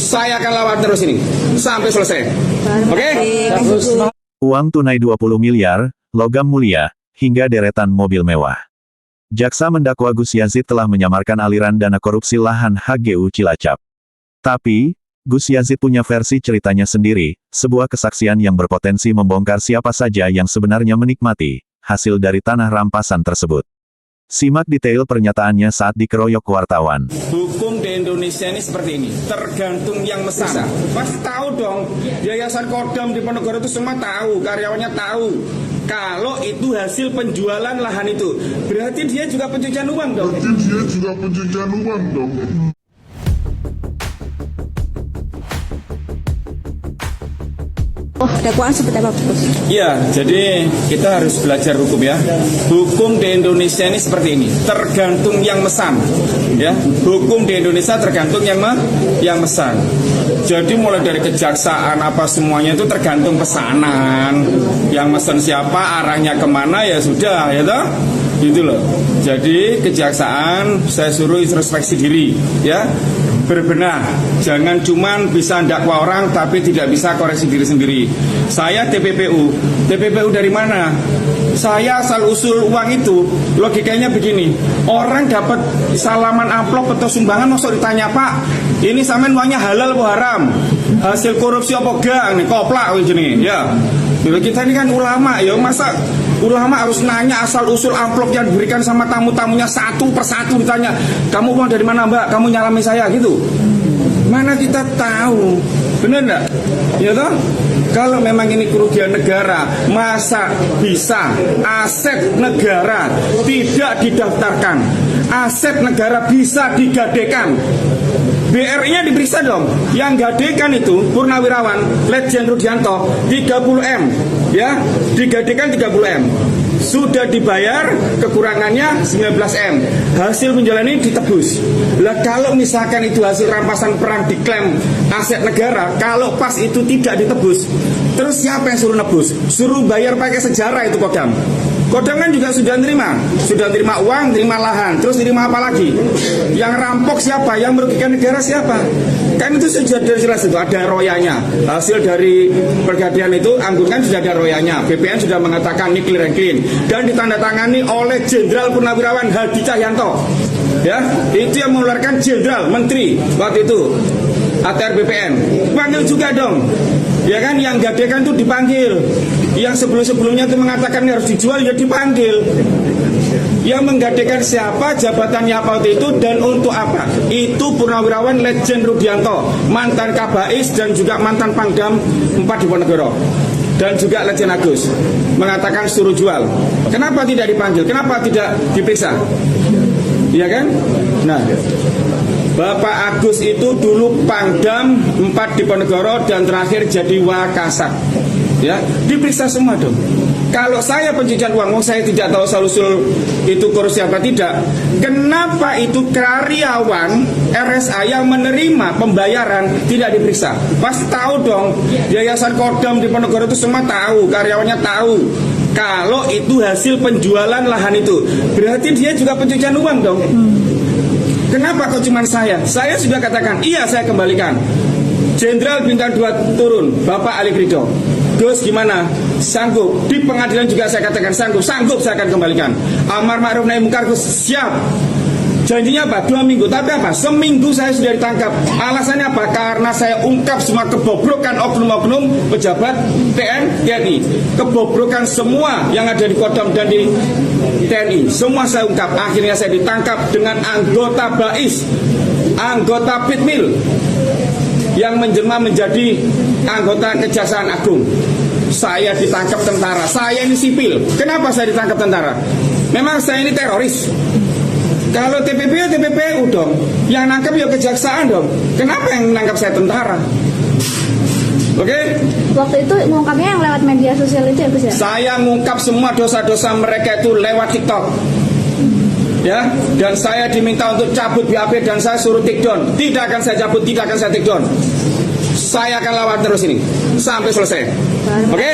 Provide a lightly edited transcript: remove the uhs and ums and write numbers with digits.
Saya akan lawan terus ini sampai selesai. Oke? Uang tunai 20 miliar, logam mulia, hingga deretan mobil mewah. Jaksa mendakwa Gus Yazid telah menyamarkan aliran dana korupsi lahan HGU Cilacap. Tapi, Gus Yazid punya versi ceritanya sendiri, sebuah kesaksian yang berpotensi membongkar siapa saja yang sebenarnya menikmati hasil dari tanah rampasan tersebut. Simak detail pernyataannya saat dikeroyok wartawan. Hukum di Indonesia ini seperti ini, tergantung yang mesan. Pasti tahu dong, Yayasan Kodam di Ponorogo itu semua tahu, karyawannya tahu. Kalau itu hasil penjualan lahan itu, berarti dia juga pencucian uang dong. Dakwaan seperti apa, Bos? Iya, jadi kita harus belajar hukum ya. Hukum di Indonesia ini seperti ini, tergantung yang mesan. Ya, hukum di Indonesia tergantung yang mesan. Jadi mulai dari kejaksaan apa semuanya itu tergantung pesanan. Yang mesen siapa, arahnya kemana ya sudah, ya toh? Gitu loh. Jadi kejaksaan saya suruh introspeksi diri, ya. Berbenah, jangan cuman bisa dakwa orang tapi tidak bisa koreksi diri sendiri. Saya TPPU dari mana? Saya asal usul uang itu logikanya begini, orang dapat salaman amplop atau sumbangan masuk ditanya, Pak, ini sampean uangnya halal atau haram? Hasil korupsi apa enggak? Nih koplak begini, ya. Kita ini kan ulama ya, masa ulama harus nanya asal usul amplop yang diberikan sama tamu-tamunya satu persatu ditanya, kamu uang dari mana Mbak? Kamu nyalami saya gitu. Mana kita tahu, benar enggak? Ya toh? Kalau memang ini kerugian negara, masa bisa aset negara tidak didaftarkan? Aset negara bisa digadekan. BRI-nya diperiksa dong. Yang gadekan itu Purnawirawan Letjen Rudianto 30M, ya, digadekan 30M. Sudah dibayar, kekurangannya 19M. Hasil penjualan ini ditebus. Lah kalau misalkan itu hasil rampasan perang diklaim aset negara, kalau pas itu tidak ditebus, terus siapa yang suruh nebus? Suruh bayar pakai sejarah itu Kodam. Kodam kan juga sudah terima uang, terima lahan, terus terima apa lagi? Yang rampok siapa? Yang merugikan negara siapa? Kan itu sudah jelas itu, ada royanya. Hasil dari pergadian itu, Anggun kan sudah ada royanya. BPN sudah mengatakan ini clear and clean. Dan ditandatangani oleh Jenderal Purnawirawan Hadi Cahyanto. Ya, itu yang mengeluarkan Jenderal Menteri waktu itu ATR BPN. Panggil juga dong. Ya kan, yang gadekan itu dipanggil. Yang sebelum-sebelumnya itu mengatakan ini harus dijual, ya dipanggil. Yang menggadekan siapa, jabatannya apa waktu itu, dan untuk apa? Itu Purnawirawan Letjen Rudianto, mantan Kabais dan juga mantan Pangdam 4 di Ponorogo. Dan juga Letjen Agus mengatakan suruh jual. Kenapa tidak dipanggil? Kenapa tidak diperiksa? Iya kan? Nah, Bapak Agus itu dulu Pangdam 4 di Ponorogo dan terakhir jadi Wakasat. Ya, diperiksa semua dong. Kalau saya pencucian uang, saya tidak tahu asal-usul itu korupsi apa tidak. Kenapa itu karyawan RSA yang menerima pembayaran tidak diperiksa? Pasti tahu dong. Yayasan Kodam di Ponorogo itu semua tahu, karyawannya tahu. Kalau itu hasil penjualan lahan itu, berarti dia juga pencucian uang dong. Kenapa kok cuma saya? Saya sudah katakan, iya saya kembalikan. Jenderal Bintang 2 turun, Bapak Ali Krido. Gus gimana? Sanggup. Di pengadilan juga saya katakan sanggup saya akan kembalikan. Amar ma'ruf nahi munkar, Gus siap. Janjinya apa? 2 minggu. Tapi apa? Seminggu saya sudah ditangkap. Alasannya apa? Karena saya ungkap semua kebobrokan oknum-oknum pejabat TNI. Kebobrokan semua yang ada di Kodam dan di TNI. Semua saya ungkap. Akhirnya saya ditangkap dengan anggota BAIS, anggota Pitmil, yang menjelma menjadi anggota Kejaksaan Agung. Saya ditangkap tentara. Saya ini sipil. Kenapa saya ditangkap tentara? Memang saya ini teroris. Kalau TPPU ya TPPU dong. Yang nangkap ya kejaksaan dong. Kenapa yang nangkap saya tentara? Oke? Waktu itu ngungkapnya yang lewat media sosial itu ya, Gus ya? Saya ngungkap semua dosa-dosa mereka itu lewat TikTok. Ya, dan saya diminta untuk cabut BAP dan saya suruh take down. Tidak akan saya cabut, tidak akan saya take down. Saya akan lawan terus ini sampai selesai. Oke?